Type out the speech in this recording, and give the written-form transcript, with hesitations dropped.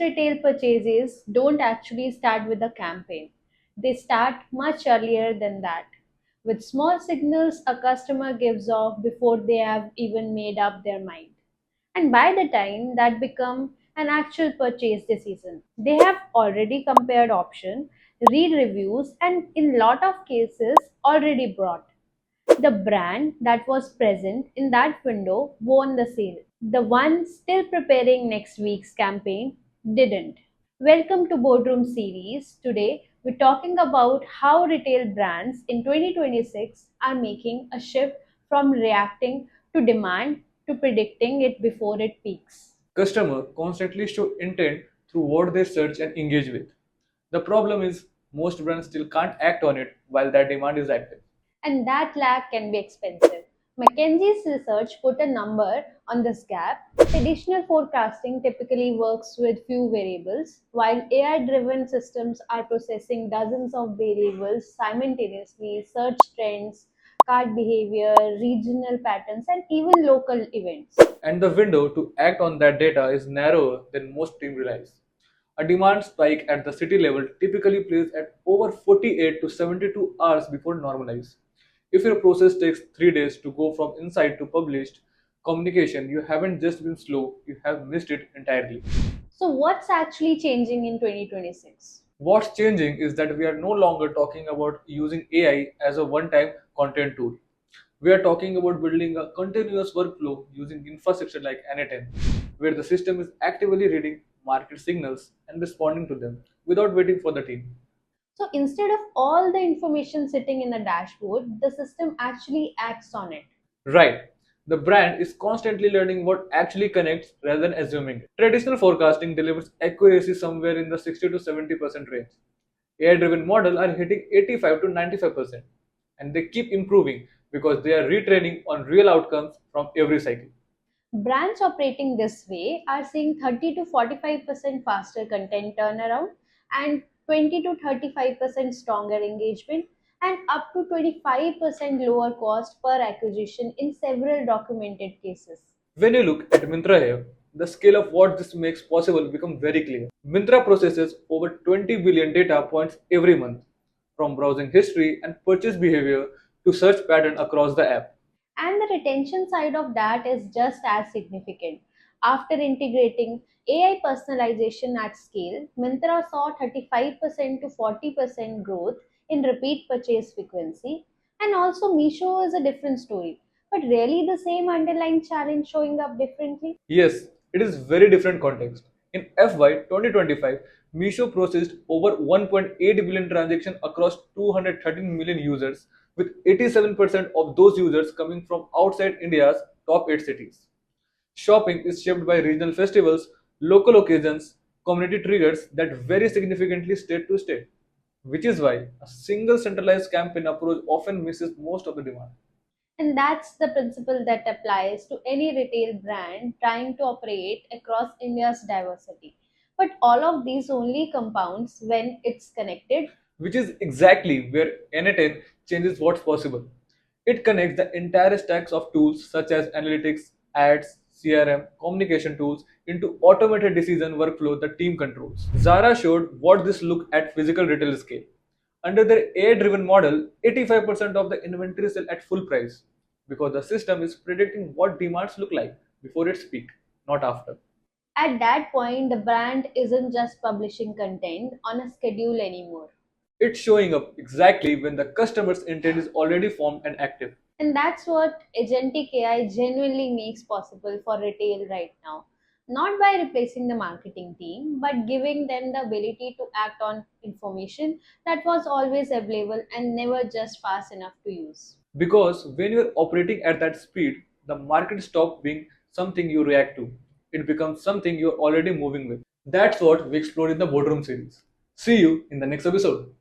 retail purchases don't actually start with a campaign. They start much earlier than that, with small signals a customer gives off before they have even made up their mind. And by the time that become an actual purchase decision, they have already compared option, read reviews, and in lot of cases already bought. The brand that was present in that window won the sale. The one still preparing next week's campaign didn't. Welcome to Boardroom Series. Today, we're talking about how retail brands in 2026 are making a shift from reacting to demand to predicting it before it peaks. Customers constantly show intent through what they search and engage with. The problem is most brands still can't act on it while that demand is active. And that lag can be expensive. McKinsey's research put a number on this gap. Traditional forecasting typically works with few variables, while AI driven systems are processing dozens of variables simultaneously search trends, cart behavior, regional patterns, and even local events. And the window to act on that data is narrower than most teams realize. A demand spike at the city level typically plays at over 48 to 72 hours before normalize. If your process takes 3 days to go from insight to published communication, you haven't just been slow, you have missed it entirely. So, what's actually changing in 2026? What's changing is that we are no longer talking about using AI as a one time content tool. We are talking about building a continuous workflow using infrastructure like N10, where the system is actively reading market signals and responding to them without waiting for the team. So instead of all the information sitting in the dashboard, the system actually acts on it. Right. The brand is constantly learning what actually connects rather than assuming it. Traditional forecasting delivers accuracy somewhere in the 60 to 70% range. AI driven models are hitting 85 to 95%, and they keep improving because they are retraining on real outcomes from every cycle. Brands operating this way are seeing 30 to 45% faster content turnaround and 20 to 35% stronger engagement and up to 25% lower cost per acquisition in several documented cases. When you look at Myntra here, the scale of what this makes possible becomes very clear. Myntra processes over 20 billion data points every month, from browsing history and purchase behavior to search pattern across the app. And the retention side of that is just as significant. After integrating AI personalization at scale, Myntra saw 35% to 40% growth in repeat purchase frequency. And also, Meesho is a different story, but really the same underlying challenge showing up differently. Yes, it is very different context. In FY 2025, Meesho processed over 1.8 billion transactions across 213 million users, with 87% of those users coming from outside India's top 8 cities. Shopping is shaped by regional festivals, local occasions, community triggers that vary significantly state to state, which is why a single centralized campaign approach often misses most of the demand. And that's the principle that applies to any retail brand trying to operate across India's diversity. But all of these only compounds when it's connected. Which is exactly where N10 changes what's possible. It connects the entire stacks of tools such as analytics, ads, CRM, communication tools into automated decision workflow the team controls. Zara showed what this look at physical retail scale. Under their AI-driven model, 85% of the inventory sell at full price because the system is predicting what demands look like before its peak, not after. At that point, the brand isn't just publishing content on a schedule anymore. It's showing up exactly when the customer's intent is already formed and active. And that's what agentic AI genuinely makes possible for retail right now. Not by replacing the marketing team, but giving them the ability to act on information that was always available and never just fast enough to use. Because when you're operating at that speed, the market stops being something you react to. It becomes something you're already moving with. That's what we explore in the Boardroom series. See you in the next episode.